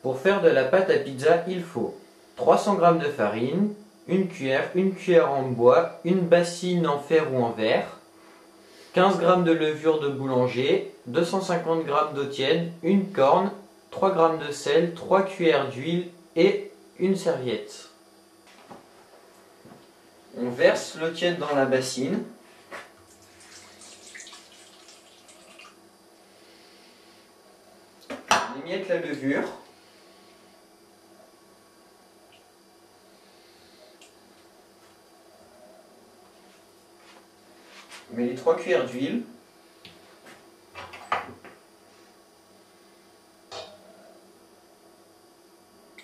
Pour faire de la pâte à pizza, il faut 300 g de farine, une cuillère en bois, une bassine en fer ou en verre, 15 g de levure de boulanger, 250 g d'eau tiède, une corne, 3 g de sel, 3 cuillères d'huile et une serviette. On verse l'eau tiède dans la bassine. On émiette la levure. On met les 3 cuillères d'huile.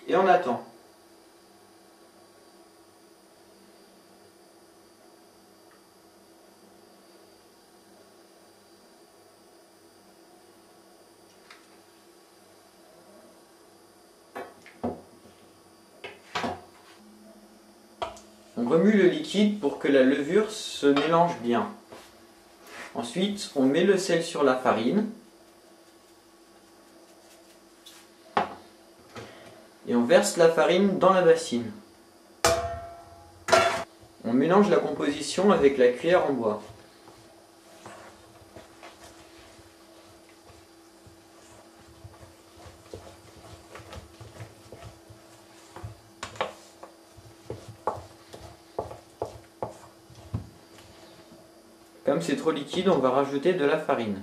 Et on attend. On remue le liquide pour que la levure se mélange bien. Ensuite, on met le sel sur la farine. Et on verse la farine dans la bassine. On mélange la composition avec la cuillère en bois. Comme c'est trop liquide, on va rajouter de la farine.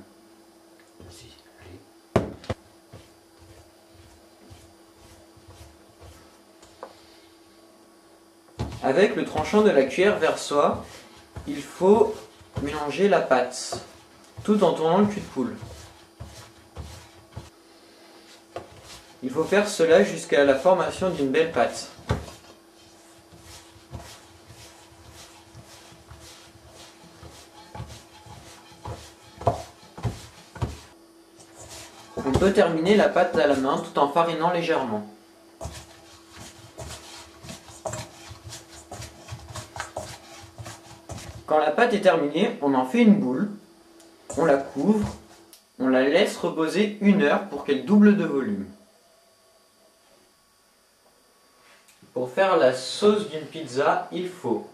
Avec le tranchant de la cuillère vers soi, il faut mélanger la pâte, tout en tournant le cul-de-poule. Il faut faire cela jusqu'à la formation d'une belle pâte. On peut terminer la pâte à la main tout en farinant légèrement. Quand la pâte est terminée, on en fait une boule, on la couvre, on la laisse reposer 1 heure pour qu'elle double de volume. Pour faire la sauce d'une pizza, il faut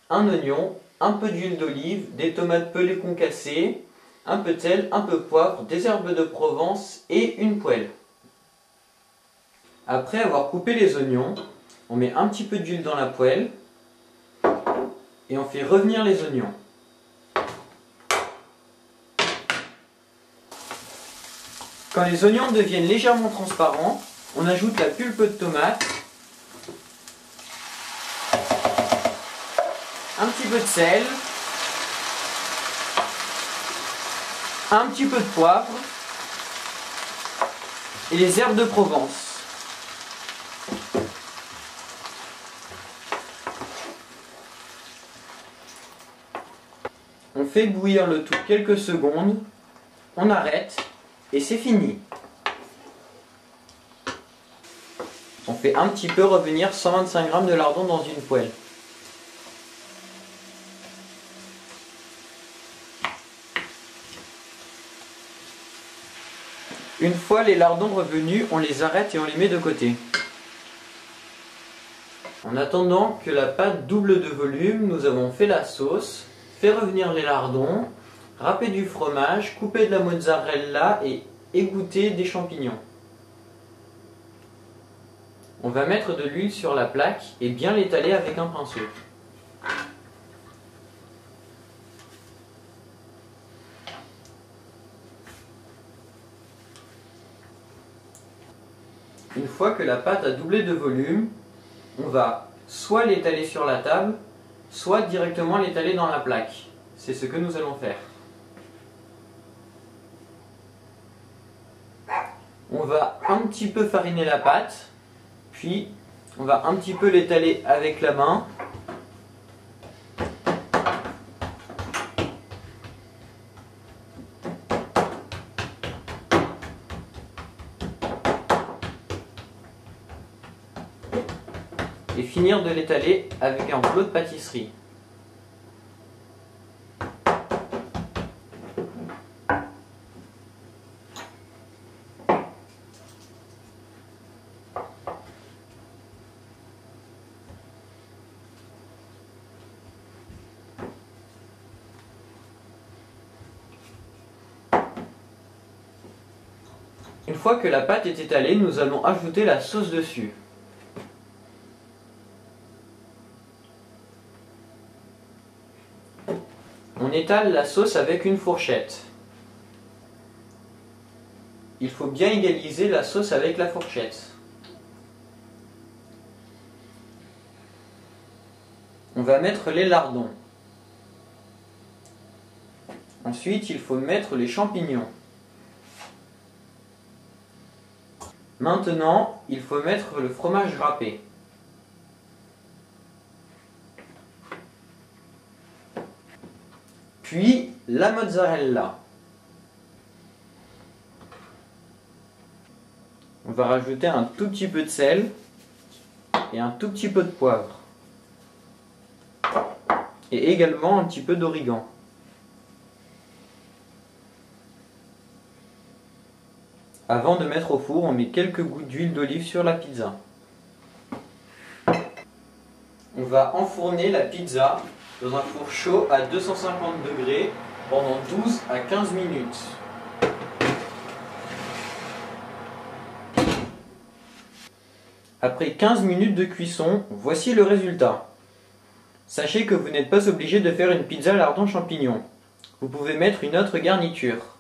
un oignon, un peu d'huile d'olive, des tomates pelées concassées, un peu de sel, un peu de poivre, des herbes de Provence et une poêle. Après avoir coupé les oignons, on met un petit peu d'huile dans la poêle et on fait revenir les oignons. Quand les oignons deviennent légèrement transparents, on ajoute la pulpe de tomate, un petit peu de sel, un petit peu de poivre et les herbes de Provence. On fait bouillir le tout quelques secondes, on arrête et c'est fini. On fait un petit peu revenir 125 g de lardons dans une poêle. Une fois les lardons revenus, on les arrête et on les met de côté. En attendant que la pâte double de volume, nous avons fait la sauce, fait revenir les lardons, râpé du fromage, coupé de la mozzarella et égoutter des champignons. On va mettre de l'huile sur la plaque et bien l'étaler avec un pinceau. Une fois que la pâte a doublé de volume, on va soit l'étaler sur la table, soit directement l'étaler dans la plaque. C'est ce que nous allons faire. On va un petit peu fariner la pâte, puis on va un petit peu l'étaler avec la main. Et finir de l'étaler avec un rouleau de pâtisserie. Une fois que la pâte est étalée, nous allons ajouter la sauce dessus. On étale la sauce avec une fourchette. Il faut bien égaliser la sauce avec la fourchette. On va mettre les lardons. Ensuite, il faut mettre les champignons. Maintenant, il faut mettre le fromage râpé. Puis la mozzarella. On va rajouter un tout petit peu de sel et un tout petit peu de poivre. Et également un petit peu d'origan. Avant de mettre au four, on met quelques gouttes d'huile d'olive sur la pizza. On va enfourner la pizza dans un four chaud à 250 degrés pendant 12 à 15 minutes. Après 15 minutes de cuisson, voici le résultat. Sachez que vous n'êtes pas obligé de faire une pizza lardon champignon. Vous pouvez mettre une autre garniture.